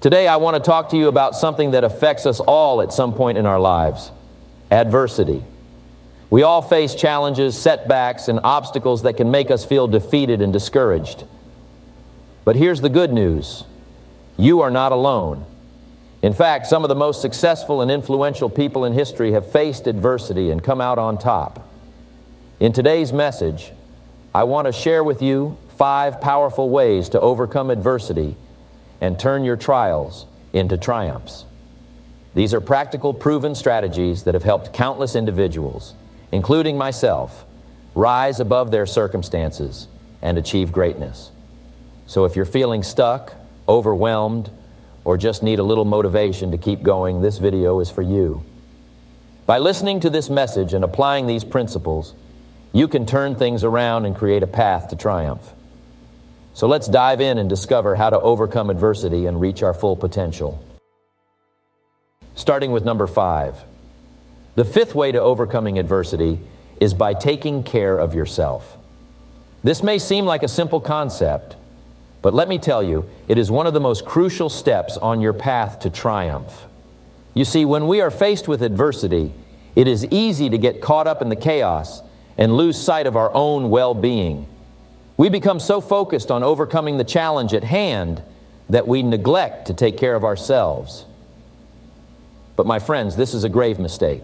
Today I want to talk to you about something that affects us all at some point in our lives: adversity. We all face challenges, setbacks, and obstacles that can make us feel defeated and discouraged. But here's the good news: you are not alone. In fact, some of the most successful and influential people in history have faced adversity and come out on top. In today's message, I want to share with you 5 powerful ways to overcome adversity and turn your trials into triumphs. These are practical, proven strategies that have helped countless individuals, including myself, rise above their circumstances and achieve greatness. So if you're feeling stuck, overwhelmed, or just need a little motivation to keep going, this video is for you. By listening to this message and applying these principles, you can turn things around and create a path to triumph. So let's dive in and discover how to overcome adversity and reach our full potential. Starting with number 5. The 5th way to overcoming adversity is by taking care of yourself. This may seem like a simple concept, but let me tell you, it is one of the most crucial steps on your path to triumph. You see, when we are faced with adversity, it is easy to get caught up in the chaos and lose sight of our own well-being. We become so focused on overcoming the challenge at hand that we neglect to take care of ourselves. But my friends, this is a grave mistake.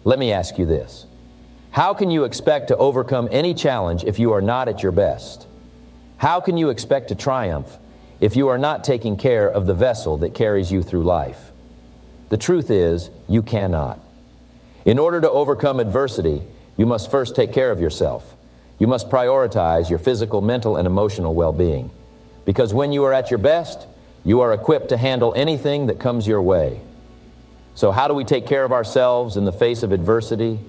Let me ask you this: how can you expect to overcome any challenge if you are not at your best? How can you expect to triumph if you are not taking care of the vessel that carries you through life? The truth is, you cannot. In order to overcome adversity, you must first take care of yourself. You must prioritize your physical, mental, and emotional well-being. Because when you are at your best, you are equipped to handle anything that comes your way. So how do we take care of ourselves in the face of adversity?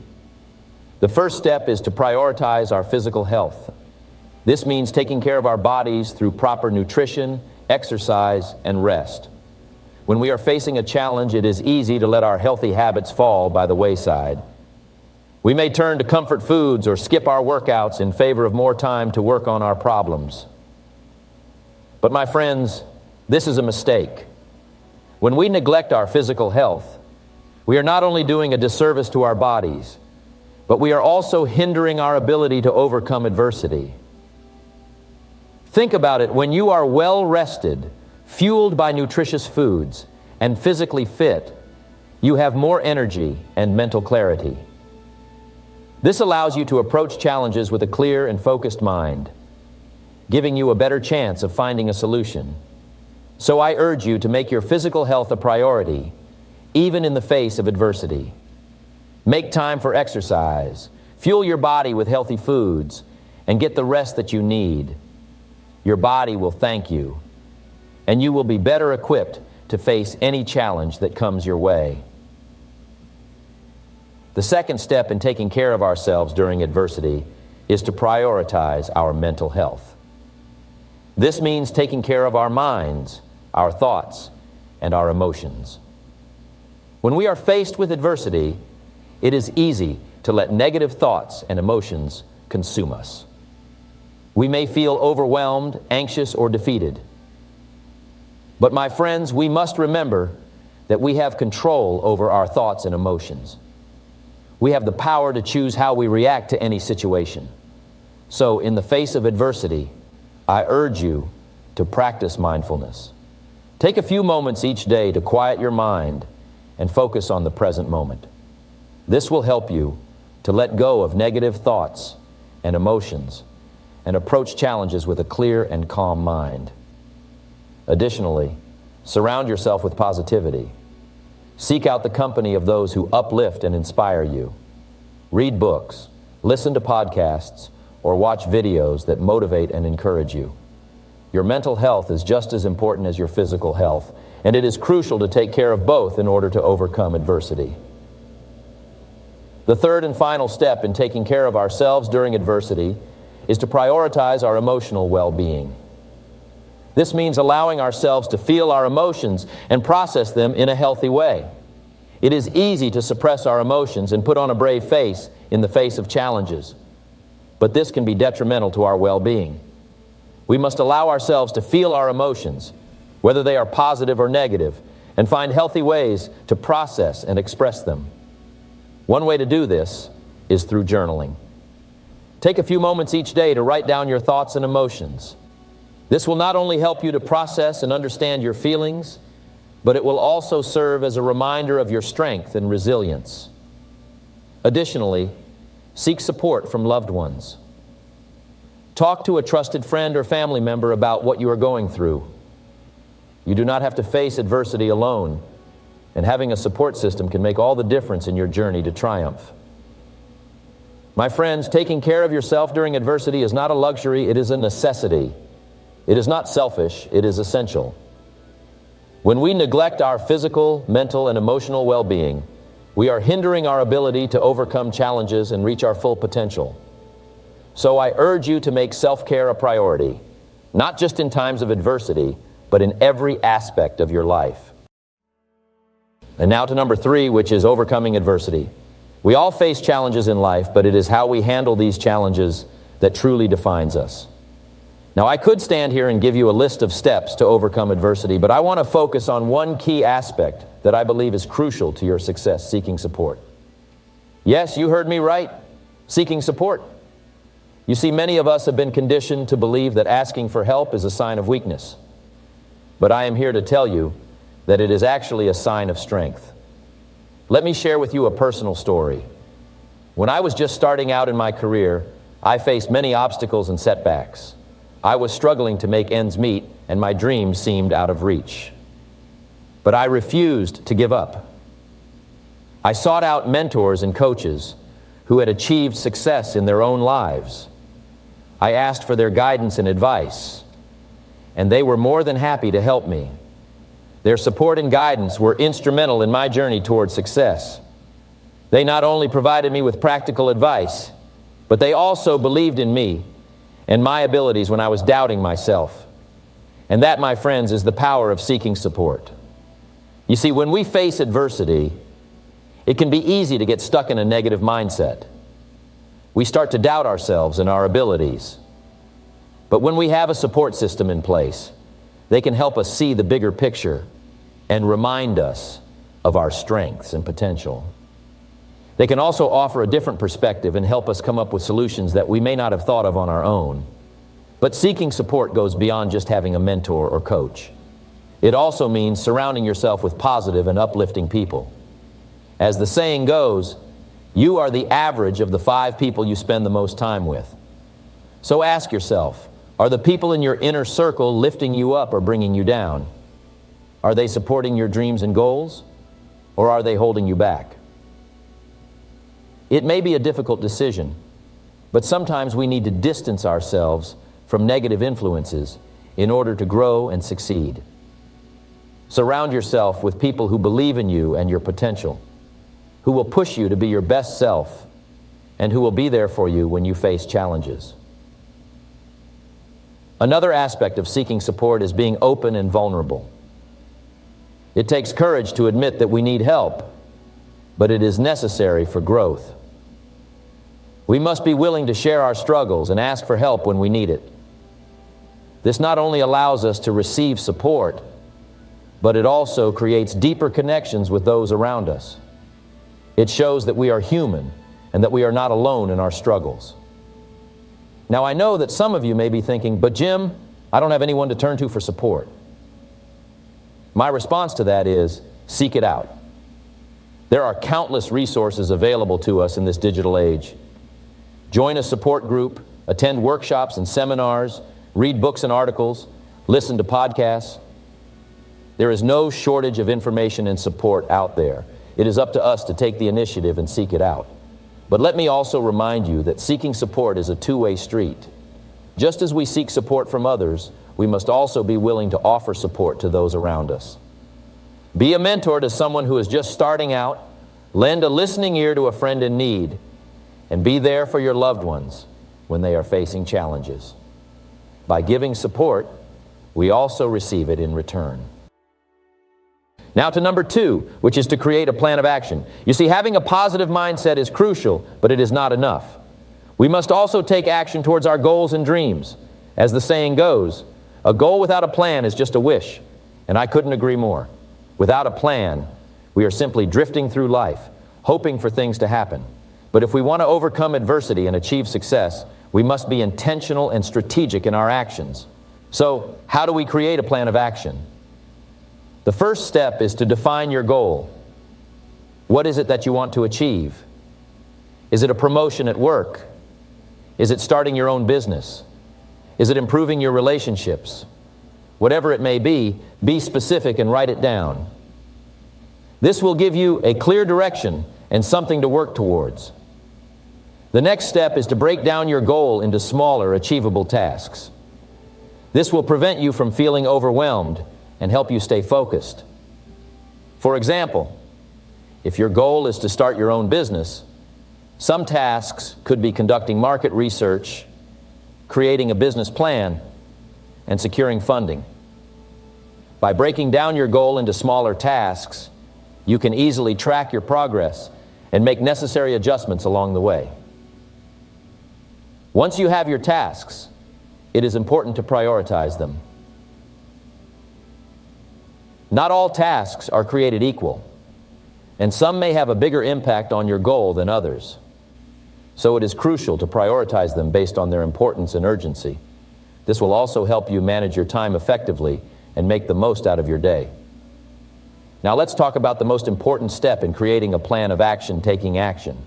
The first step is to prioritize our physical health. This means taking care of our bodies through proper nutrition, exercise, and rest. When we are facing a challenge, it is easy to let our healthy habits fall by the wayside. We may turn to comfort foods or skip our workouts in favor of more time to work on our problems. But my friends, this is a mistake. When we neglect our physical health, we are not only doing a disservice to our bodies, but we are also hindering our ability to overcome adversity. Think about it: when you are well rested, fueled by nutritious foods, and physically fit, you have more energy and mental clarity. This allows you to approach challenges with a clear and focused mind, giving you a better chance of finding a solution. So I urge you to make your physical health a priority, even in the face of adversity. Make time for exercise, fuel your body with healthy foods, and get the rest that you need. Your body will thank you, and you will be better equipped to face any challenge that comes your way. The second step in taking care of ourselves during adversity is to prioritize our mental health. This means taking care of our minds, our thoughts, and our emotions. When we are faced with adversity, it is easy to let negative thoughts and emotions consume us. We may feel overwhelmed, anxious, or defeated. But my friends, we must remember that we have control over our thoughts and emotions. We have the power to choose how we react to any situation. So, in the face of adversity, I urge you to practice mindfulness. Take a few moments each day to quiet your mind and focus on the present moment. This will help you to let go of negative thoughts and emotions and approach challenges with a clear and calm mind. Additionally, surround yourself with positivity. Seek out the company of those who uplift and inspire you. Read books, listen to podcasts, or watch videos that motivate and encourage you. Your mental health is just as important as your physical health, and it is crucial to take care of both in order to overcome adversity. The third and final step in taking care of ourselves during adversity is to prioritize our emotional well-being. This means allowing ourselves to feel our emotions and process them in a healthy way. It is easy to suppress our emotions and put on a brave face in the face of challenges, but this can be detrimental to our well-being. We must allow ourselves to feel our emotions, whether they are positive or negative, and find healthy ways to process and express them. One way to do this is through journaling. Take a few moments each day to write down your thoughts and emotions. This will not only help you to process and understand your feelings, but it will also serve as a reminder of your strength and resilience. Additionally, seek support from loved ones. Talk to a trusted friend or family member about what you are going through. You do not have to face adversity alone, and having a support system can make all the difference in your journey to triumph. My friends, taking care of yourself during adversity is not a luxury, it is a necessity. It is not selfish, it is essential. When we neglect our physical, mental, and emotional well-being, we are hindering our ability to overcome challenges and reach our full potential. So I urge you to make self-care a priority, not just in times of adversity, but in every aspect of your life. And now to number 3, which is overcoming adversity. We all face challenges in life, but it is how we handle these challenges that truly defines us. Now, I could stand here and give you a list of steps to overcome adversity, but I want to focus on one key aspect that I believe is crucial to your success: seeking support. Yes, you heard me right. Seeking support. You see, many of us have been conditioned to believe that asking for help is a sign of weakness. But I am here to tell you that it is actually a sign of strength. Let me share with you a personal story. When I was just starting out in my career, I faced many obstacles and setbacks. I was struggling to make ends meet, and my dreams seemed out of reach. But I refused to give up. I sought out mentors and coaches who had achieved success in their own lives. I asked for their guidance and advice, and they were more than happy to help me. Their support and guidance were instrumental in my journey toward success. They not only provided me with practical advice, but they also believed in me and my abilities when I was doubting myself. And that, my friends, is the power of seeking support. You see, when we face adversity, it can be easy to get stuck in a negative mindset. We start to doubt ourselves and our abilities. But when we have a support system in place, they can help us see the bigger picture and remind us of our strengths and potential. They can also offer a different perspective and help us come up with solutions that we may not have thought of on our own. But seeking support goes beyond just having a mentor or coach. It also means surrounding yourself with positive and uplifting people. As the saying goes, you are the average of the 5 people you spend the most time with. So ask yourself, are the people in your inner circle lifting you up or bringing you down? Are they supporting your dreams and goals, or are they holding you back? It may be a difficult decision, but sometimes we need to distance ourselves from negative influences in order to grow and succeed. Surround yourself with people who believe in you and your potential, who will push you to be your best self, and who will be there for you when you face challenges. Another aspect of seeking support is being open and vulnerable. It takes courage to admit that we need help, but it is necessary for growth. We must be willing to share our struggles and ask for help when we need it. This not only allows us to receive support, but it also creates deeper connections with those around us. It shows that we are human and that we are not alone in our struggles. Now, I know that some of you may be thinking, but Jim, I don't have anyone to turn to for support. My response to that is, seek it out. There are countless resources available to us in this digital age. Join a support group, attend workshops and seminars, read books and articles, listen to podcasts. There is no shortage of information and support out there. It is up to us to take the initiative and seek it out. But let me also remind you that seeking support is a two-way street. Just as we seek support from others, we must also be willing to offer support to those around us. Be a mentor to someone who is just starting out, lend a listening ear to a friend in need, and be there for your loved ones when they are facing challenges. By giving support, we also receive it in return. Now to number 2, which is to create a plan of action. You see, having a positive mindset is crucial, but it is not enough. We must also take action towards our goals and dreams. As the saying goes, a goal without a plan is just a wish, And I couldn't agree more. Without a plan, we are simply drifting through life, hoping for things to happen. But if we want to overcome adversity and achieve success, we must be intentional and strategic in our actions. So, how do we create a plan of action? The first step is to define your goal. What is it that you want to achieve? Is it a promotion at work? Is it starting your own business? Is it improving your relationships? Whatever it may be specific and write it down. This will give you a clear direction and something to work towards. The next step is to break down your goal into smaller, achievable tasks. This will prevent you from feeling overwhelmed and help you stay focused. For example, if your goal is to start your own business, some tasks could be conducting market research, creating a business plan, and securing funding. By breaking down your goal into smaller tasks, you can easily track your progress and make necessary adjustments along the way. Once you have your tasks, it is important to prioritize them. Not all tasks are created equal, and some may have a bigger impact on your goal than others. So it is crucial to prioritize them based on their importance and urgency. This will also help you manage your time effectively and make the most out of your day. Now let's talk about the most important step in creating a plan of action, taking action.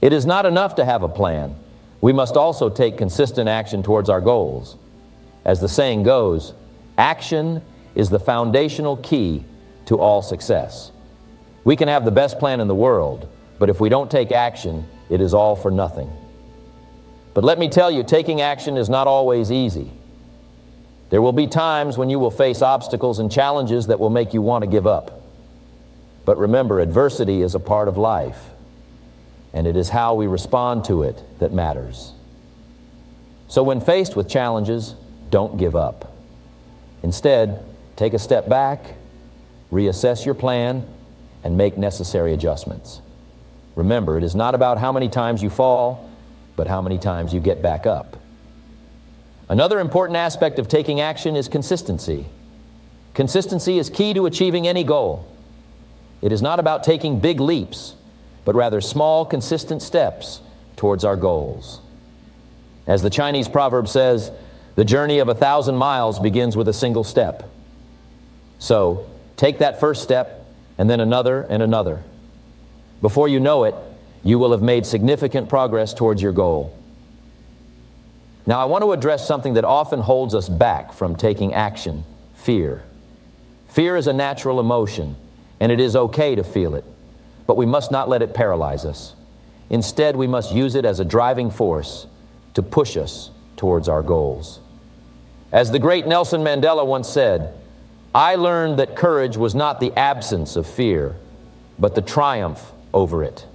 It is not enough to have a plan. We must also take consistent action towards our goals. As the saying goes, action is the foundational key to all success. We can have the best plan in the world, but if we don't take action, it is all for nothing. But let me tell you, taking action is not always easy. There will be times when you will face obstacles and challenges that will make you want to give up. But remember, adversity is a part of life, and it is how we respond to it that matters. So when faced with challenges, don't give up. Instead, take a step back, reassess your plan, and make necessary adjustments. Remember, it is not about how many times you fall, but how many times you get back up. Another important aspect of taking action is consistency. Consistency is key to achieving any goal. It is not about taking big leaps, but rather small, consistent steps towards our goals. As the Chinese proverb says, the journey of 1,000 miles begins with a single step. So, take that first step, and then another and another. Before you know it, you will have made significant progress towards your goal. Now, I want to address something that often holds us back from taking action: fear. Fear is a natural emotion, and it is okay to feel it, but we must not let it paralyze us. Instead, we must use it as a driving force to push us towards our goals. As the great Nelson Mandela once said, "I learned that courage was not the absence of fear, but the triumph over it.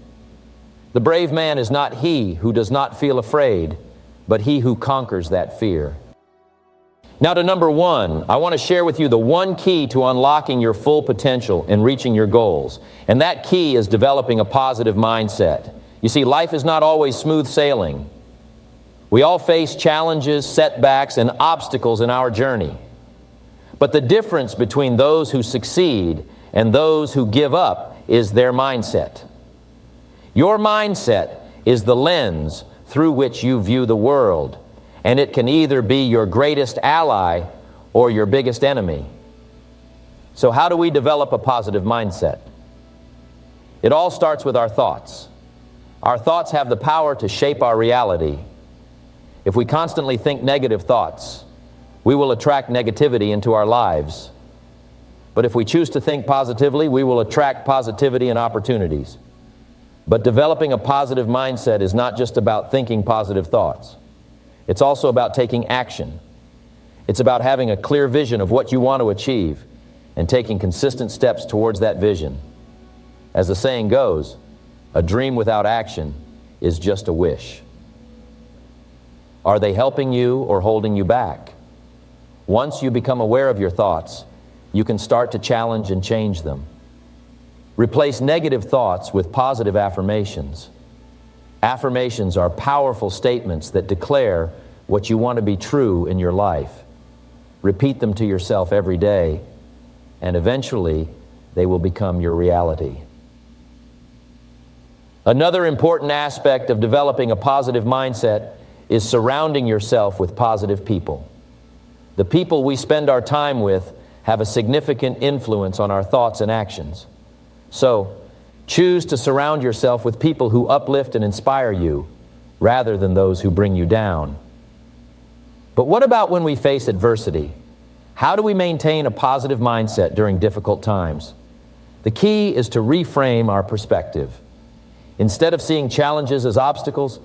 The brave man is not he who does not feel afraid, but he who conquers that fear." Now to number one, I want to share with you the one key to unlocking your full potential and reaching your goals. And that key is developing a positive mindset. You see, life is not always smooth sailing. We all face challenges, setbacks, and obstacles in our journey. But the difference between those who succeed and those who give up is their mindset. Your mindset is the lens through which you view the world, and it can either be your greatest ally or your biggest enemy. So how do we develop a positive mindset? It all starts with our thoughts. Our thoughts have the power to shape our reality. If we constantly think negative thoughts, we will attract negativity into our lives. But if we choose to think positively, we will attract positivity and opportunities. But developing a positive mindset is not just about thinking positive thoughts. It's also about taking action. It's about having a clear vision of what you want to achieve and taking consistent steps towards that vision. As the saying goes, a dream without action is just a wish. Are they helping you or holding you back? Once you become aware of your thoughts, you can start to challenge and change them. Replace negative thoughts with positive affirmations. Affirmations are powerful statements that declare what you want to be true in your life. Repeat them to yourself every day, and eventually they will become your reality. Another important aspect of developing a positive mindset is surrounding yourself with positive people. The people we spend our time with have a significant influence on our thoughts and actions. So, choose to surround yourself with people who uplift and inspire you, rather than those who bring you down. But what about when we face adversity? How do we maintain a positive mindset during difficult times? The key is to reframe our perspective. Instead of seeing challenges as obstacles,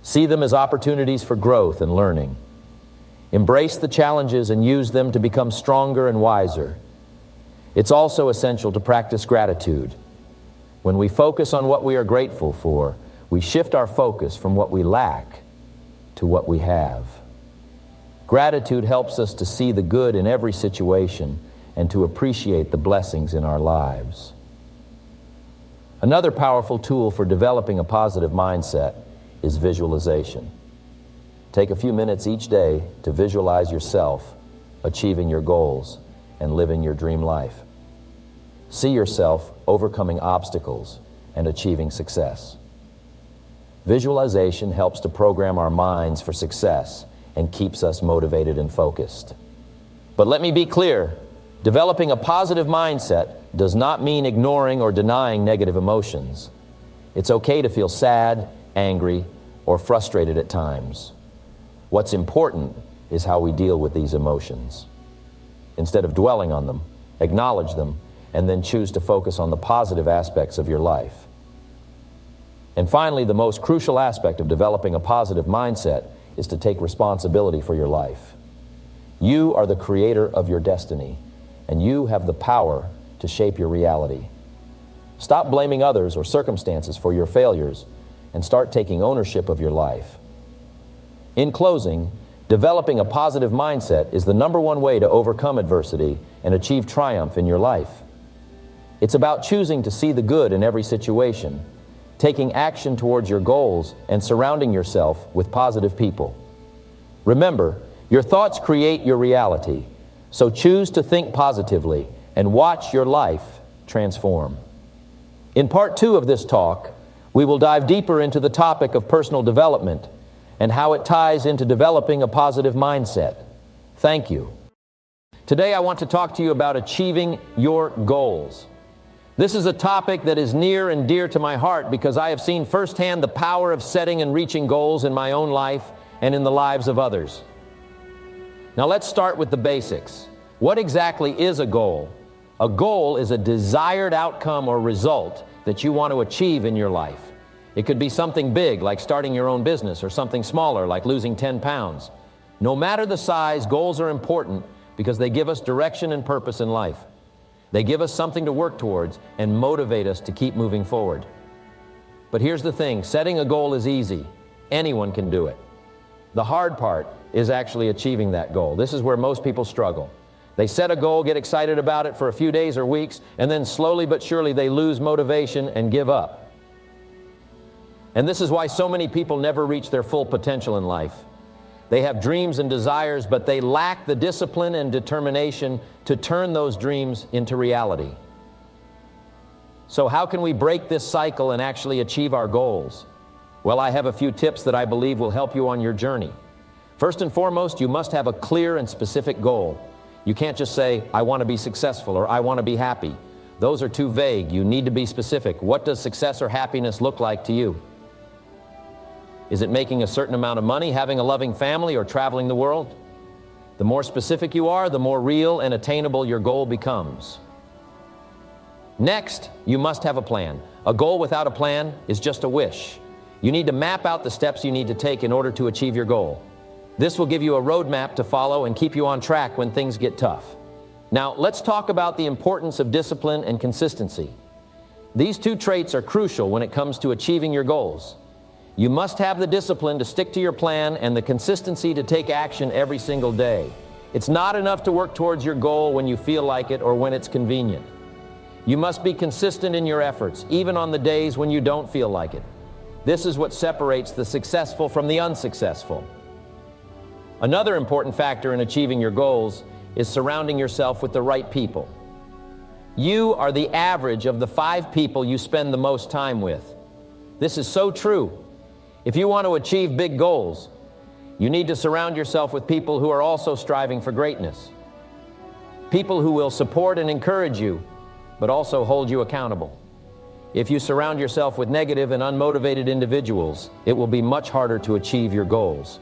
see them as opportunities for growth and learning. Embrace the challenges and use them to become stronger and wiser. It's also essential to practice gratitude. When we focus on what we are grateful for, we shift our focus from what we lack to what we have. Gratitude helps us to see the good in every situation and to appreciate the blessings in our lives. Another powerful tool for developing a positive mindset is visualization. Take a few minutes each day to visualize yourself achieving your goals and living your dream life. See yourself overcoming obstacles and achieving success. Visualization helps to program our minds for success and keeps us motivated and focused. But let me be clear, developing a positive mindset does not mean ignoring or denying negative emotions. It's okay to feel sad, angry, or frustrated at times. What's important is how we deal with these emotions. Instead of dwelling on them, acknowledge them, and then choose to focus on the positive aspects of your life. And finally, the most crucial aspect of developing a positive mindset is to take responsibility for your life. You are the creator of your destiny, and you have the power to shape your reality. Stop blaming others or circumstances for your failures and start taking ownership of your life. In closing, developing a positive mindset is the #1 way to overcome adversity and achieve triumph in your life. It's about choosing to see the good in every situation, taking action towards your goals, and surrounding yourself with positive people. Remember, your thoughts create your reality, so choose to think positively and watch your life transform. In part 2 of this talk, we will dive deeper into the topic of personal development and how it ties into developing a positive mindset. Thank you. Today I want to talk to you about achieving your goals. This is a topic that is near and dear to my heart because I have seen firsthand the power of setting and reaching goals in my own life and in the lives of others. Now let's start with the basics. What exactly is a goal? A goal is a desired outcome or result that you want to achieve in your life. It could be something big, like starting your own business, or something smaller, like losing 10 pounds. No matter the size, goals are important because they give us direction and purpose in life. They give us something to work towards and motivate us to keep moving forward. But here's the thing, setting a goal is easy. Anyone can do it. The hard part is actually achieving that goal. This is where most people struggle. They set a goal, get excited about it for a few days or weeks, and then slowly but surely they lose motivation and give up. And this is why so many people never reach their full potential in life. They have dreams and desires, but they lack the discipline and determination to turn those dreams into reality. So how can we break this cycle and actually achieve our goals? Well, I have a few tips that I believe will help you on your journey. First and foremost, you must have a clear and specific goal. You can't just say, I want to be successful or I want to be happy. Those are too vague. You need to be specific. What does success or happiness look like to you? Is it making a certain amount of money, having a loving family, or traveling the world? The more specific you are, the more real and attainable your goal becomes. Next, you must have a plan. A goal without a plan is just a wish. You need to map out the steps you need to take in order to achieve your goal. This will give you a roadmap to follow and keep you on track when things get tough. Now, let's talk about the importance of discipline and consistency. These two traits are crucial when it comes to achieving your goals. You must have the discipline to stick to your plan and the consistency to take action every single day. It's not enough to work towards your goal when you feel like it or when it's convenient. You must be consistent in your efforts, even on the days when you don't feel like it. This is what separates the successful from the unsuccessful. Another important factor in achieving your goals is surrounding yourself with the right people. You are the average of the 5 people you spend the most time with. This is so true. If you want to achieve big goals, you need to surround yourself with people who are also striving for greatness. People who will support and encourage you, but also hold you accountable. If you surround yourself with negative and unmotivated individuals, it will be much harder to achieve your goals.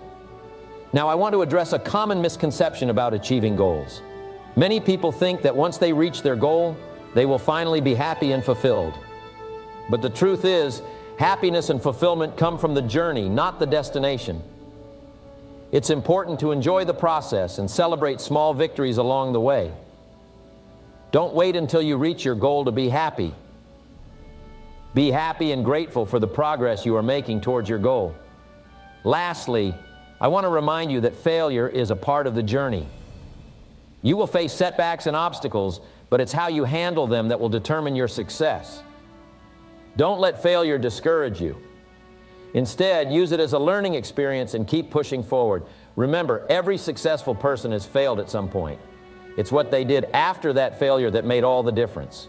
Now, I want to address a common misconception about achieving goals. Many people think that once they reach their goal, they will finally be happy and fulfilled. But the truth is, happiness and fulfillment come from the journey, not the destination. It's important to enjoy the process and celebrate small victories along the way. Don't wait until you reach your goal to be happy. Be happy and grateful for the progress you are making towards your goal. Lastly, I want to remind you that failure is a part of the journey. You will face setbacks and obstacles, but it's how you handle them that will determine your success. Don't let failure discourage you. Instead, use it as a learning experience and keep pushing forward. Remember, every successful person has failed at some point. It's what they did after that failure that made all the difference.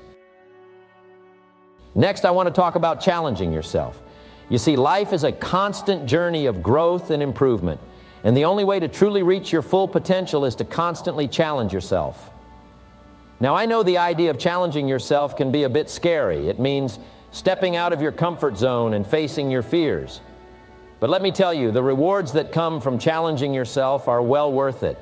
Next, I want to talk about challenging yourself. You see, life is a constant journey of growth and improvement, and the only way to truly reach your full potential is to constantly challenge yourself. Now, I know the idea of challenging yourself can be a bit scary. It means stepping out of your comfort zone and facing your fears. But let me tell you, the rewards that come from challenging yourself are well worth it.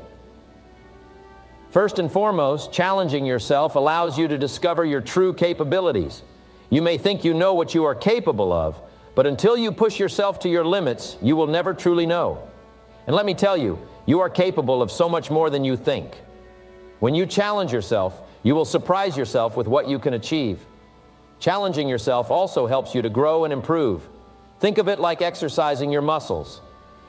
First and foremost, challenging yourself allows you to discover your true capabilities. You may think you know what you are capable of, but until you push yourself to your limits, you will never truly know. And let me tell you, you are capable of so much more than you think. When you challenge yourself, you will surprise yourself with what you can achieve. Challenging yourself also helps you to grow and improve. Think of it like exercising your muscles.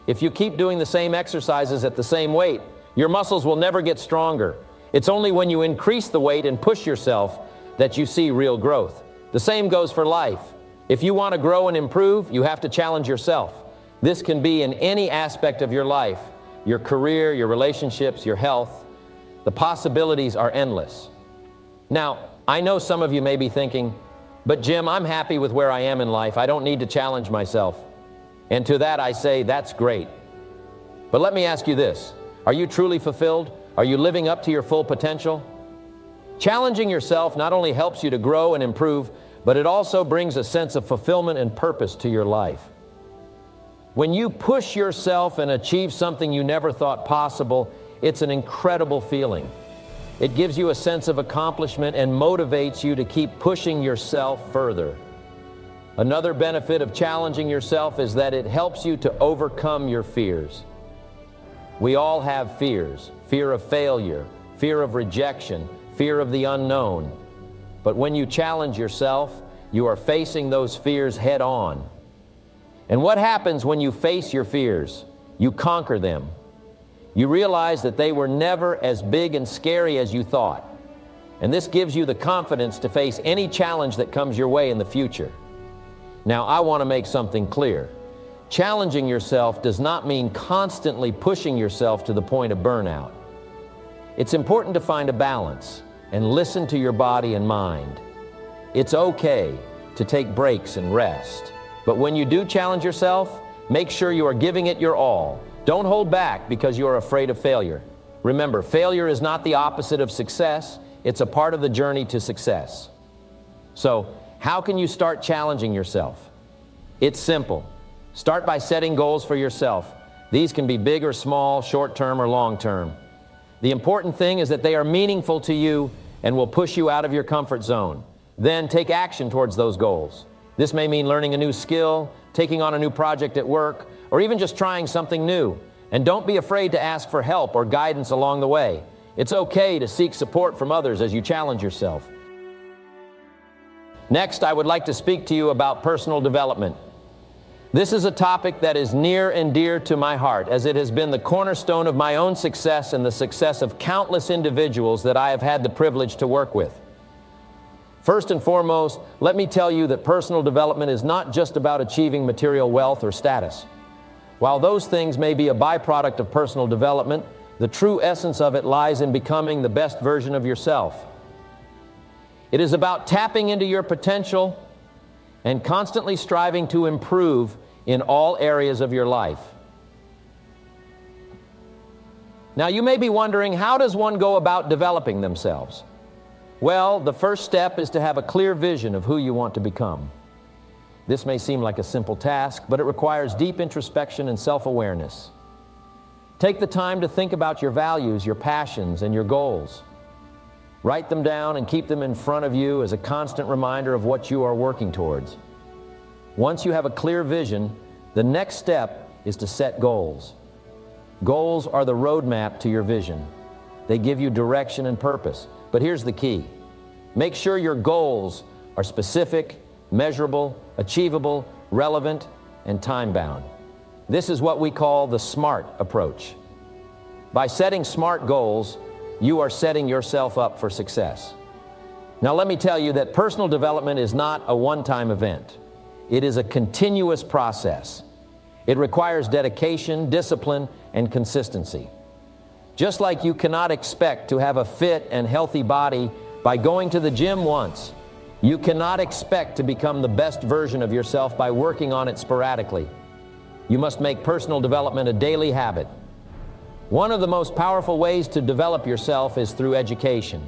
If you keep doing the same exercises at the same weight, your muscles will never get stronger. It's only when you increase the weight and push yourself that you see real growth. The same goes for life. If you want to grow and improve, you have to challenge yourself. This can be in any aspect of your life, your career, your relationships, your health. The possibilities are endless. Now, I know some of you may be thinking, but Jim, I'm happy with where I am in life. I don't need to challenge myself. And to that I say, that's great. But let me ask you this. Are you truly fulfilled? Are you living up to your full potential? Challenging yourself not only helps you to grow and improve, but it also brings a sense of fulfillment and purpose to your life. When you push yourself and achieve something you never thought possible, it's an incredible feeling. It gives you a sense of accomplishment and motivates you to keep pushing yourself further. Another benefit of challenging yourself is that it helps you to overcome your fears. We all have fears. Fear of failure, fear of rejection, fear of the unknown. But when you challenge yourself, you are facing those fears head on. And what happens when you face your fears? You conquer them. You realize that they were never as big and scary as you thought. And this gives you the confidence to face any challenge that comes your way in the future. Now, I want to make something clear. Challenging yourself does not mean constantly pushing yourself to the point of burnout. It's important to find a balance and listen to your body and mind. It's okay to take breaks and rest. But when you do challenge yourself, make sure you are giving it your all. Don't hold back because you are afraid of failure. Remember, failure is not the opposite of success. It's a part of the journey to success. So, how can you start challenging yourself? It's simple. Start by setting goals for yourself. These can be big or small, short-term or long-term. The important thing is that they are meaningful to you and will push you out of your comfort zone. Then take action towards those goals. This may mean learning a new skill, taking on a new project at work, or even just trying something new. And don't be afraid to ask for help or guidance along the way. It's okay to seek support from others as you challenge yourself. Next, I would like to speak to you about personal development. This is a topic that is near and dear to my heart, as it has been the cornerstone of my own success and the success of countless individuals that I have had the privilege to work with. First and foremost, let me tell you that personal development is not just about achieving material wealth or status. While those things may be a byproduct of personal development, the true essence of it lies in becoming the best version of yourself. It is about tapping into your potential and constantly striving to improve in all areas of your life. Now, you may be wondering, how does one go about developing themselves? Well, the first step is to have a clear vision of who you want to become. This may seem like a simple task, but it requires deep introspection and self-awareness. Take the time to think about your values, your passions, and your goals. Write them down and keep them in front of you as a constant reminder of what you are working towards. Once you have a clear vision, the next step is to set goals. Goals are the roadmap to your vision. They give you direction and purpose. But here's the key. Make sure your goals are specific, measurable, achievable, relevant, and time-bound. This is what we call the SMART approach. By setting SMART goals, you are setting yourself up for success. Now, let me tell you that personal development is not a one-time event. It is a continuous process. It requires dedication, discipline, and consistency. Just like you cannot expect to have a fit and healthy body by going to the gym once, you cannot expect to become the best version of yourself by working on it sporadically. You must make personal development a daily habit. One of the most powerful ways to develop yourself is through education.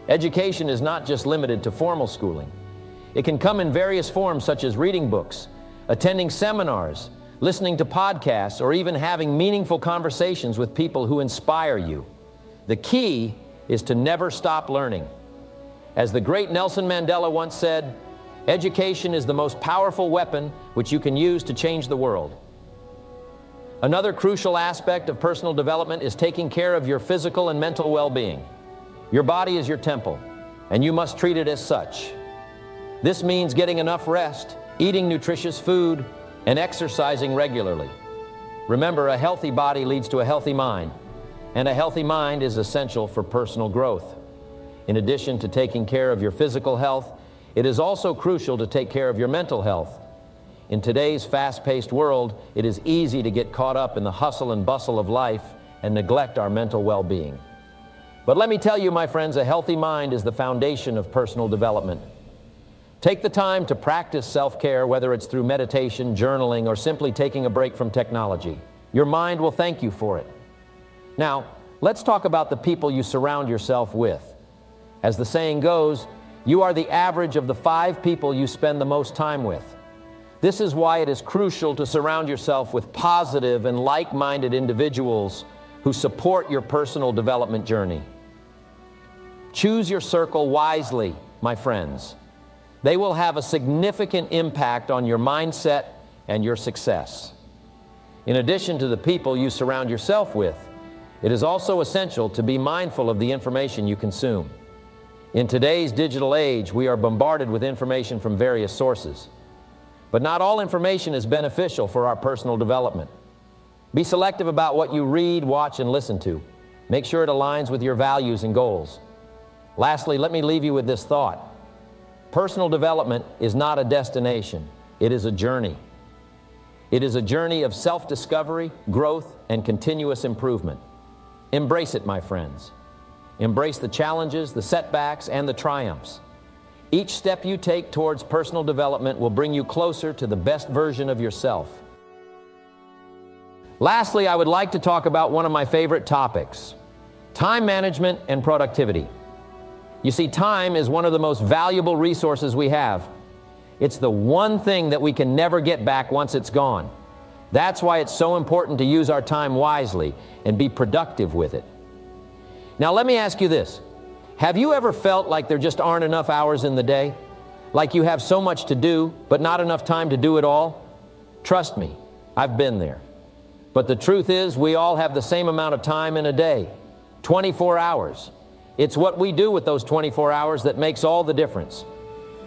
Education is not just limited to formal schooling. It can come in various forms, such as reading books, attending seminars, listening to podcasts, or even having meaningful conversations with people who inspire you. The key is to never stop learning. As the great Nelson Mandela once said, education is the most powerful weapon which you can use to change the world. Another crucial aspect of personal development is taking care of your physical and mental well-being. Your body is your temple, and you must treat it as such. This means getting enough rest, eating nutritious food, and exercising regularly. Remember, a healthy body leads to a healthy mind, and a healthy mind is essential for personal growth. In addition to taking care of your physical health, it is also crucial to take care of your mental health. In today's fast-paced world, it is easy to get caught up in the hustle and bustle of life and neglect our mental well-being. But let me tell you, my friends, a healthy mind is the foundation of personal development. Take the time to practice self-care, whether it's through meditation, journaling, or simply taking a break from technology. Your mind will thank you for it. Now, let's talk about the people you surround yourself with. As the saying goes, you are the average of the 5 people you spend the most time with. This is why it is crucial to surround yourself with positive and like-minded individuals who support your personal development journey. Choose your circle wisely, my friends. They will have a significant impact on your mindset and your success. In addition to the people you surround yourself with, it is also essential to be mindful of the information you consume. In today's digital age, we are bombarded with information from various sources. But not all information is beneficial for our personal development. Be selective about what you read, watch, and listen to. Make sure it aligns with your values and goals. Lastly, let me leave you with this thought. Personal development is not a destination. It is a journey. It is a journey of self-discovery, growth, and continuous improvement. Embrace it, my friends. Embrace the challenges, the setbacks, and the triumphs. Each step you take towards personal development will bring you closer to the best version of yourself. Lastly, I would like to talk about one of my favorite topics, time management and productivity. You see, time is one of the most valuable resources we have. It's the one thing that we can never get back once it's gone. That's why it's so important to use our time wisely and be productive with it. Now, let me ask you this. Have you ever felt like there just aren't enough hours in the day? Like you have so much to do, but not enough time to do it all? Trust me, I've been there. But the truth is, we all have the same amount of time in a day, 24 hours. It's what we do with those 24 hours that makes all the difference.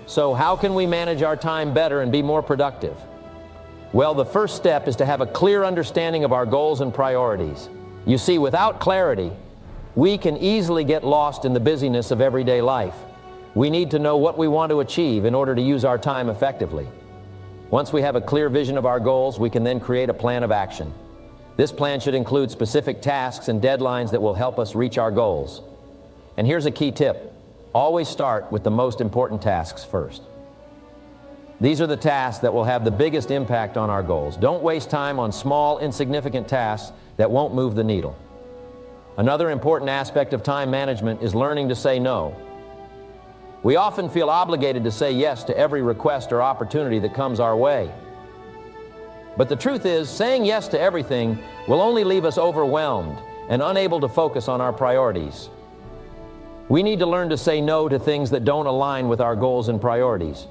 So how can we manage our time better and be more productive? Well, the first step is to have a clear understanding of our goals and priorities. You see, without clarity, we can easily get lost in the busyness of everyday life. We need to know what we want to achieve in order to use our time effectively. Once we have a clear vision of our goals, we can then create a plan of action. This plan should include specific tasks and deadlines that will help us reach our goals. And here's a key tip. always start with the most important tasks first. These are the tasks that will have the biggest impact on our goals. Don't waste time on small, insignificant tasks that won't move the needle. Another important aspect of time management is learning to say no. We often feel obligated to say yes to every request or opportunity that comes our way. But the truth is, saying yes to everything will only leave us overwhelmed and unable to focus on our priorities. We need to learn to say no to things that don't align with our goals and priorities.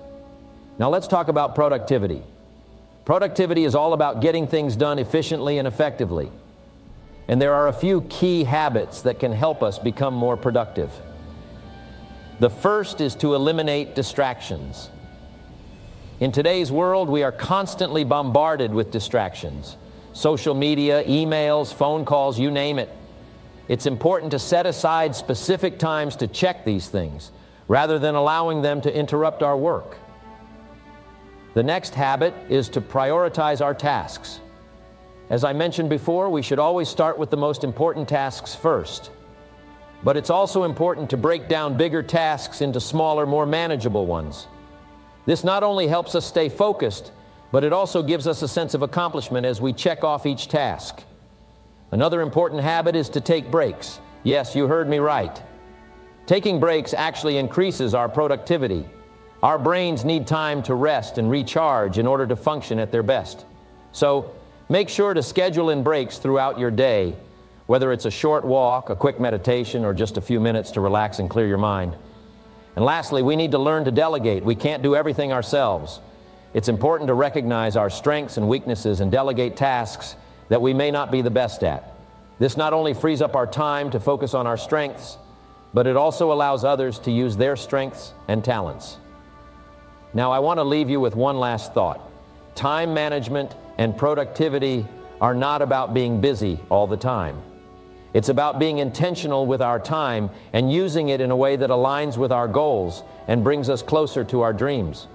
Now let's talk about productivity. Productivity is all about getting things done efficiently and effectively. And there are a few key habits that can help us become more productive. The first is to eliminate distractions. In today's world, we are constantly bombarded with distractions. Social media, emails, phone calls, you name it. It's important to set aside specific times to check these things, rather than allowing them to interrupt our work. The next habit is to prioritize our tasks. As I mentioned before, we should always start with the most important tasks first. But it's also important to break down bigger tasks into smaller, more manageable ones. This not only helps us stay focused, but it also gives us a sense of accomplishment as we check off each task. Another important habit is to take breaks. Yes, you heard me right. Taking breaks actually increases our productivity. Our brains need time to rest and recharge in order to function at their best. So, make sure to schedule in breaks throughout your day, whether it's a short walk, a quick meditation, or just a few minutes to relax and clear your mind. And lastly, we need to learn to delegate. We can't do everything ourselves. It's important to recognize our strengths and weaknesses and delegate tasks that we may not be the best at. This not only frees up our time to focus on our strengths, but it also allows others to use their strengths and talents. Now, I want to leave you with one last thought. Time management and productivity are not about being busy all the time. It's about being intentional with our time and using it in a way that aligns with our goals and brings us closer to our dreams.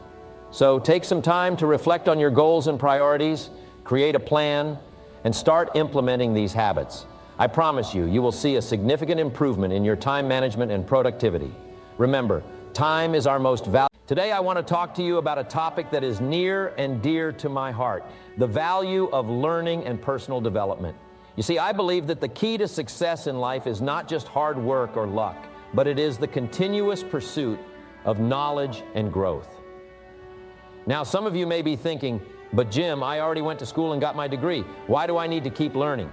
So take some time to reflect on your goals and priorities, create a plan, and start implementing these habits. I promise you, you will see a significant improvement in your time management and productivity. Remember, time is our most valuable. Today I want to talk to you about a topic that is near and dear to my heart, the value of learning and personal development. You see, I believe that the key to success in life is not just hard work or luck, but it is the continuous pursuit of knowledge and growth. Now, some of you may be thinking, but Jim, I already went to school and got my degree. Why do I need to keep learning?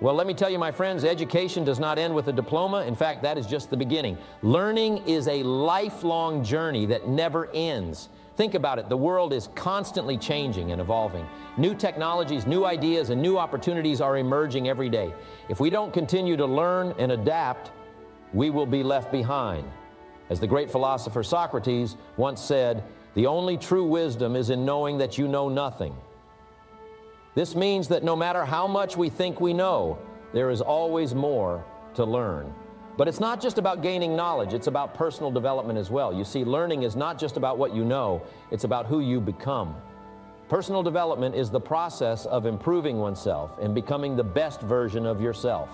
Well, let me tell you, my friends, education does not end with a diploma. In fact, that is just the beginning. Learning is a lifelong journey that never ends. Think about it. The world is constantly changing and evolving. New technologies, new ideas, and new opportunities are emerging every day. If we don't continue to learn and adapt, we will be left behind. As the great philosopher Socrates once said, "The only true wisdom is in knowing that you know nothing." This means that no matter how much we think we know, there is always more to learn. But it's not just about gaining knowledge, it's about personal development as well. You see, learning is not just about what you know, it's about who you become. Personal development is the process of improving oneself and becoming the best version of yourself.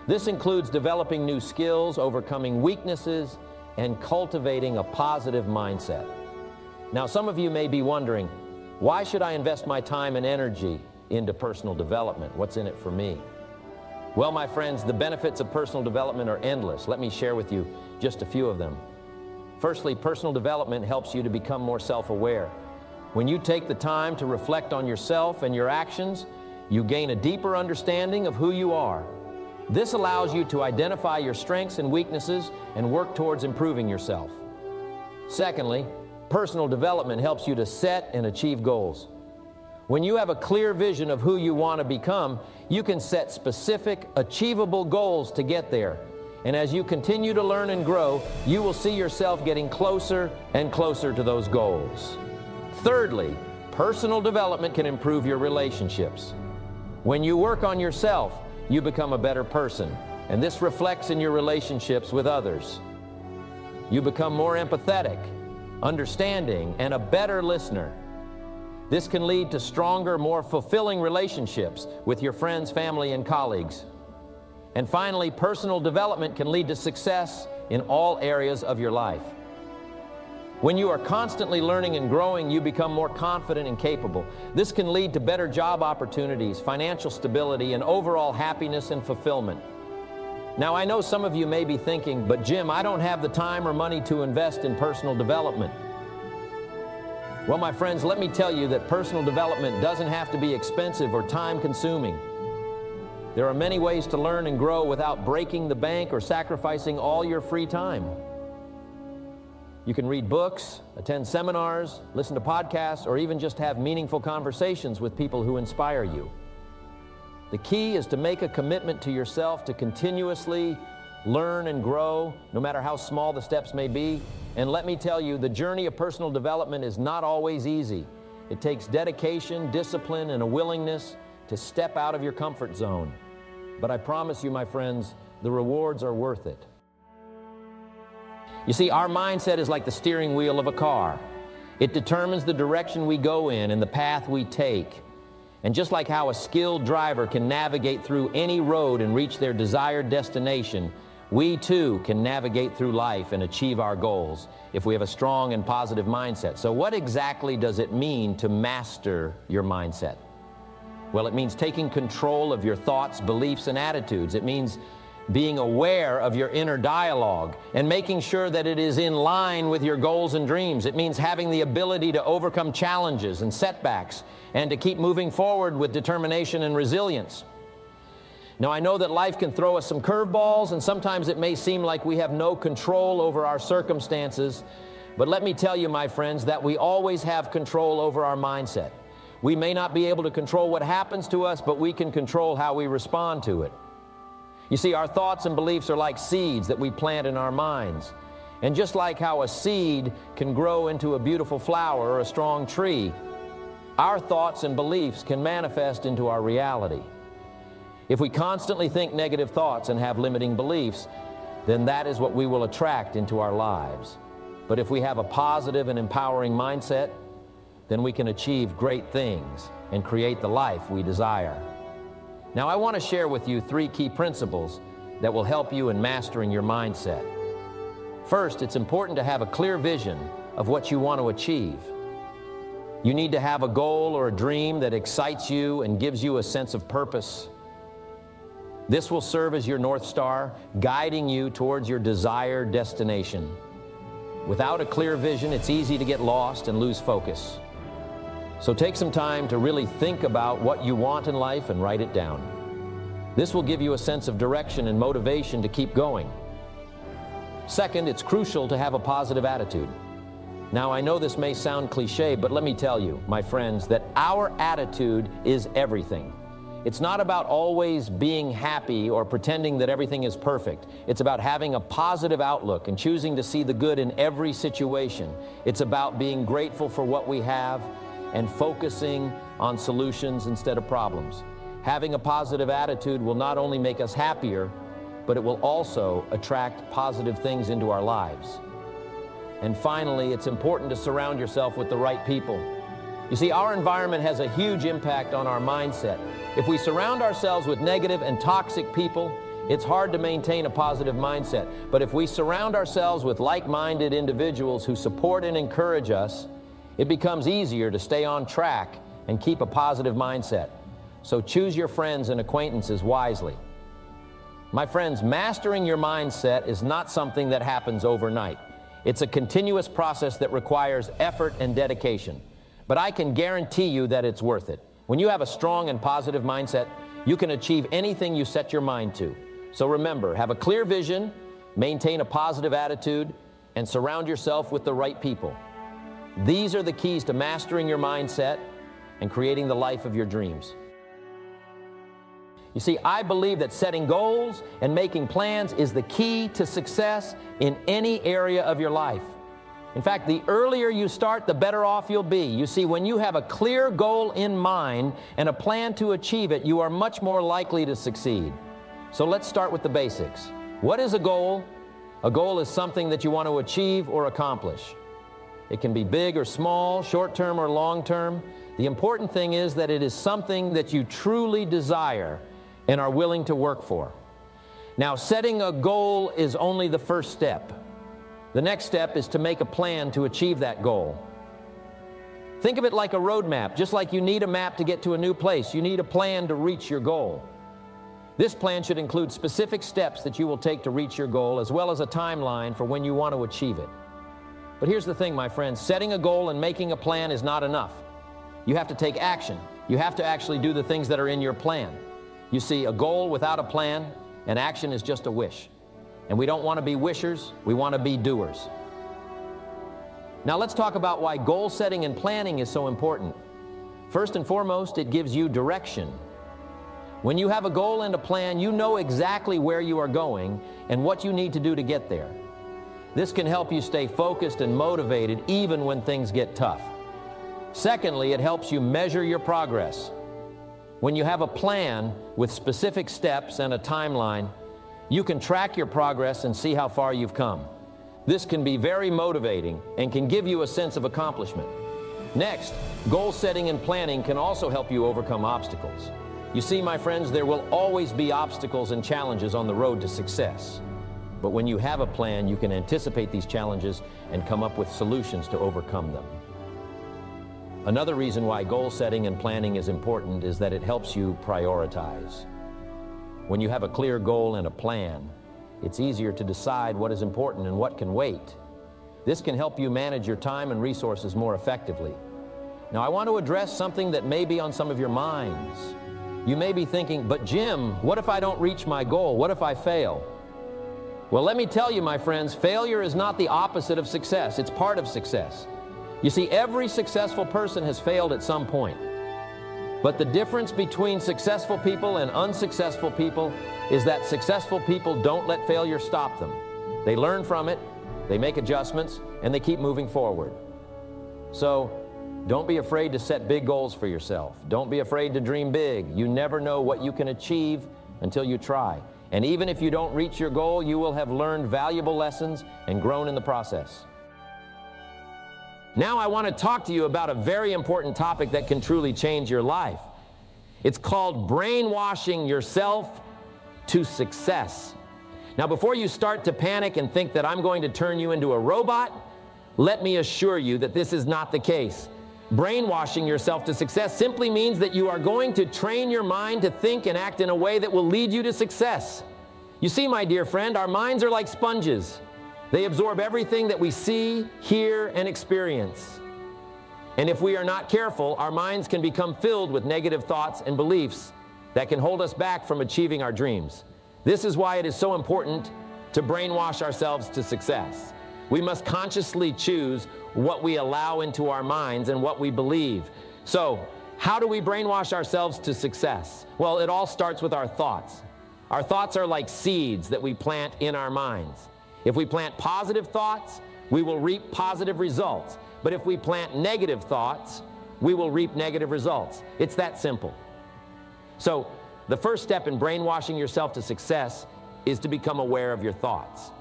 This includes developing new skills, overcoming weaknesses, and cultivating a positive mindset. Now, some of you may be wondering, why should I invest my time and energy into personal development? What's in it for me? Well, my friends, the benefits of personal development are endless. Let me share with you just a few of them. Firstly, personal development helps you to become more self-aware. When you take the time to reflect on yourself and your actions, you gain a deeper understanding of who you are. This allows you to identify your strengths and weaknesses and work towards improving yourself. Secondly, personal development helps you to set and achieve goals. When you have a clear vision of who you want to become, you can set specific, achievable goals to get there. And as you continue to learn and grow, you will see yourself getting closer and closer to those goals. Thirdly, personal development can improve your relationships. When you work on yourself, you become a better person, and this reflects in your relationships with others. You become more empathetic, understanding, and a better listener. This can lead to stronger, more fulfilling relationships with your friends, family, and colleagues. And finally, personal development can lead to success in all areas of your life. When you are constantly learning and growing, you become more confident and capable. This can lead to better job opportunities, financial stability, and overall happiness and fulfillment. Now, I know some of you may be thinking, but Jim, I don't have the time or money to invest in personal development. Well, my friends, let me tell you that personal development doesn't have to be expensive or time-consuming. There are many ways to learn and grow without breaking the bank or sacrificing all your free time. You can read books, attend seminars, listen to podcasts, or even just have meaningful conversations with people who inspire you. The key is to make a commitment to yourself to continuously learn and grow, no matter how small the steps may be. And let me tell you, the journey of personal development is not always easy. It takes dedication, discipline, and a willingness to step out of your comfort zone. But I promise you, my friends, the rewards are worth it. You see, our mindset is like the steering wheel of a car. It determines the direction we go in and the path we take. And just like how a skilled driver can navigate through any road and reach their desired destination, we too can navigate through life and achieve our goals if we have a strong and positive mindset. So what exactly does it mean to master your mindset? Well, it means taking control of your thoughts, beliefs, and attitudes. It means being aware of your inner dialogue and making sure that it is in line with your goals and dreams. It means having the ability to overcome challenges and setbacks and to keep moving forward with determination and resilience. Now, I know that life can throw us some curveballs, and sometimes it may seem like we have no control over our circumstances, but let me tell you, my friends, that we always have control over our mindset. We may not be able to control what happens to us, but we can control how we respond to it. You see, our thoughts and beliefs are like seeds that we plant in our minds. And just like how a seed can grow into a beautiful flower or a strong tree, our thoughts and beliefs can manifest into our reality. If we constantly think negative thoughts and have limiting beliefs, then that is what we will attract into our lives. But if we have a positive and empowering mindset, then we can achieve great things and create the life we desire. Now, I want to share with you 3 key principles that will help you in mastering your mindset. First, it's important to have a clear vision of what you want to achieve. You need to have a goal or a dream that excites you and gives you a sense of purpose. This will serve as your North Star, guiding you towards your desired destination. Without a clear vision, it's easy to get lost and lose focus. So take some time to really think about what you want in life and write it down. This will give you a sense of direction and motivation to keep going. Second, it's crucial to have a positive attitude. Now, I know this may sound cliche, but let me tell you, my friends, that our attitude is everything. It's not about always being happy or pretending that everything is perfect. It's about having a positive outlook and choosing to see the good in every situation. It's about being grateful for what we have and focusing on solutions instead of problems. Having a positive attitude will not only make us happier, but it will also attract positive things into our lives. And finally, it's important to surround yourself with the right people. You see, our environment has a huge impact on our mindset. If we surround ourselves with negative and toxic people, it's hard to maintain a positive mindset. But if we surround ourselves with like-minded individuals who support and encourage us, it becomes easier to stay on track and keep a positive mindset. So choose your friends and acquaintances wisely. My friends, mastering your mindset is not something that happens overnight. It's a continuous process that requires effort and dedication. But I can guarantee you that it's worth it. When you have a strong and positive mindset, you can achieve anything you set your mind to. So remember, have a clear vision, maintain a positive attitude, and surround yourself with the right people. These are the keys to mastering your mindset and creating the life of your dreams. You see, I believe that setting goals and making plans is the key to success in any area of your life. In fact, the earlier you start, the better off you'll be. You see, when you have a clear goal in mind and a plan to achieve it, you are much more likely to succeed. So let's start with the basics. What is a goal? A goal is something that you want to achieve or accomplish. It can be big or small, short-term or long-term. The important thing is that it is something that you truly desire and are willing to work for. Now, setting a goal is only the first step. The next step is to make a plan to achieve that goal. Think of it like a road map. Just like you need a map to get to a new place, you need a plan to reach your goal. This plan should include specific steps that you will take to reach your goal, as well as a timeline for when you want to achieve it. But here's the thing, my friends, setting a goal and making a plan is not enough. You have to take action. You have to actually do the things that are in your plan. You see, a goal without a plan, and action is just a wish. And we don't want to be wishers, we want to be doers. Now let's talk about why goal setting and planning is so important. First and foremost, it gives you direction. When you have a goal and a plan, you know exactly where you are going and what you need to do to get there. This can help you stay focused and motivated even when things get tough. Secondly, it helps you measure your progress. When you have a plan with specific steps and a timeline, you can track your progress and see how far you've come. This can be very motivating and can give you a sense of accomplishment. Next, goal setting and planning can also help you overcome obstacles. You see, my friends, there will always be obstacles and challenges on the road to success. But when you have a plan, you can anticipate these challenges and come up with solutions to overcome them. Another reason why goal setting and planning is important is that it helps you prioritize. When you have a clear goal and a plan, it's easier to decide what is important and what can wait. This can help you manage your time and resources more effectively. Now, I want to address something that may be on some of your minds. You may be thinking, but Jim, what if I don't reach my goal? What if I fail? Well, let me tell you, my friends, failure is not the opposite of success. It's part of success. You see, every successful person has failed at some point. But the difference between successful people and unsuccessful people is that successful people don't let failure stop them. They learn from it, they make adjustments, and they keep moving forward. So, don't be afraid to set big goals for yourself. Don't be afraid to dream big. You never know what you can achieve until you try. And even if you don't reach your goal, you will have learned valuable lessons and grown in the process. Now I want to talk to you about a very important topic that can truly change your life. It's called brainwashing yourself to success. Now, before you start to panic and think that I'm going to turn you into a robot, let me assure you that this is not the case. Brainwashing yourself to success simply means that you are going to train your mind to think and act in a way that will lead you to success. You see, my dear friend, our minds are like sponges. They absorb everything that we see, hear, and experience. And if we are not careful, our minds can become filled with negative thoughts and beliefs that can hold us back from achieving our dreams. This is why it is so important to brainwash ourselves to success. We must consciously choose what we allow into our minds and what we believe. So, how do we brainwash ourselves to success? Well, it all starts with our thoughts. Our thoughts are like seeds that we plant in our minds. If we plant positive thoughts, we will reap positive results. But if we plant negative thoughts, we will reap negative results. It's that simple. So, the first step in brainwashing yourself to success is to become aware of your thoughts.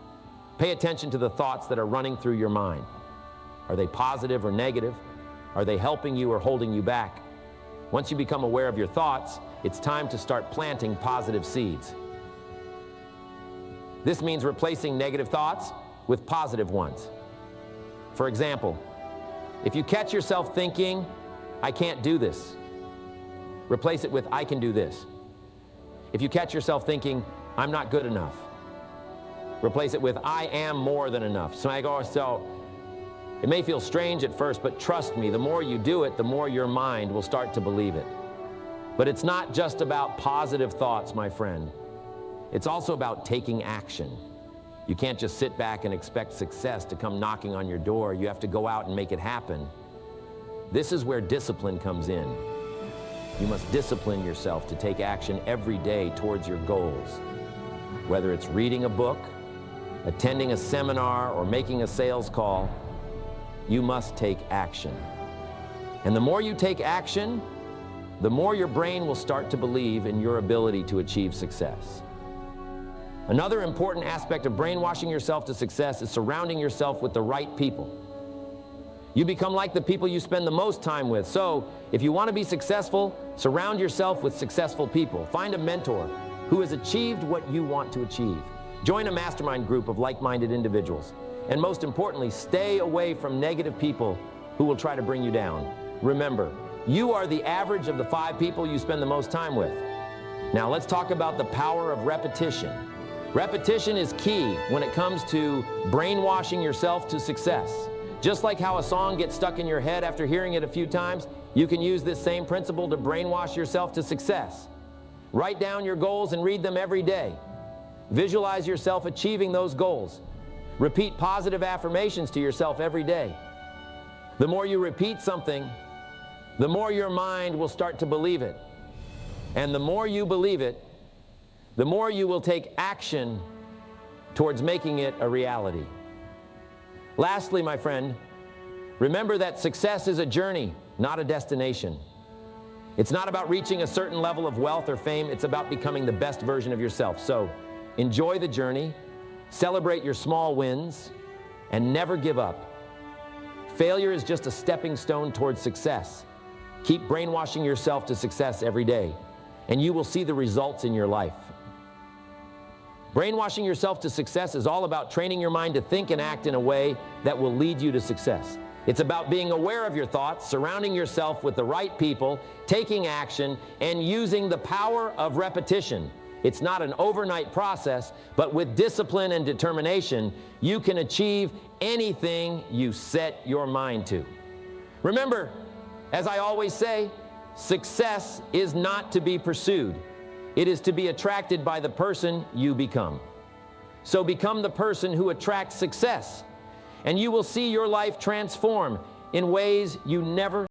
Pay attention to the thoughts that are running through your mind. Are they positive or negative? Are they helping you or holding you back? Once you become aware of your thoughts, it's time to start planting positive seeds. This means replacing negative thoughts with positive ones. For example, if you catch yourself thinking, I can't do this, replace it with, I can do this. If you catch yourself thinking, I'm not good enough, replace it with, I am more than enough. So it may feel strange at first, but trust me, the more you do it, the more your mind will start to believe it. But it's not just about positive thoughts, my friend. It's also about taking action. You can't just sit back and expect success to come knocking on your door. You have to go out and make it happen. This is where discipline comes in. You must discipline yourself to take action every day towards your goals. Whether it's reading a book, attending a seminar, or making a sales call, you must take action. And the more you take action, the more your brain will start to believe in your ability to achieve success. Another important aspect of brainwashing yourself to success is surrounding yourself with the right people. You become like the people you spend the most time with. So, if you want to be successful, surround yourself with successful people. Find a mentor. who has achieved what you want to achieve. Join a mastermind group of like-minded individuals. And most importantly, stay away from negative people who will try to bring you down. Remember, you are the average of the 5 people you spend the most time with. Now let's talk about the power of repetition. Repetition is key when it comes to brainwashing yourself to success. Just like how a song gets stuck in your head after hearing it a few times, you can use this same principle to brainwash yourself to success. Write down your goals and read them every day. Visualize yourself achieving those goals. Repeat positive affirmations to yourself every day. The more you repeat something, the more your mind will start to believe it. And the more you believe it, the more you will take action towards making it a reality. Lastly, my friend, remember that success is a journey, not a destination. It's not about reaching a certain level of wealth or fame. It's about becoming the best version of yourself. So enjoy the journey, celebrate your small wins, and never give up. Failure is just a stepping stone towards success. Keep brainwashing yourself to success every day, and you will see the results in your life. Brainwashing yourself to success is all about training your mind to think and act in a way that will lead you to success. It's about being aware of your thoughts, surrounding yourself with the right people, taking action, and using the power of repetition. It's not an overnight process, but with discipline and determination, you can achieve anything you set your mind to. Remember, as I always say, success is not to be pursued. It is to be attracted by the person you become. So become the person who attracts success, and you will see your life transform in ways you never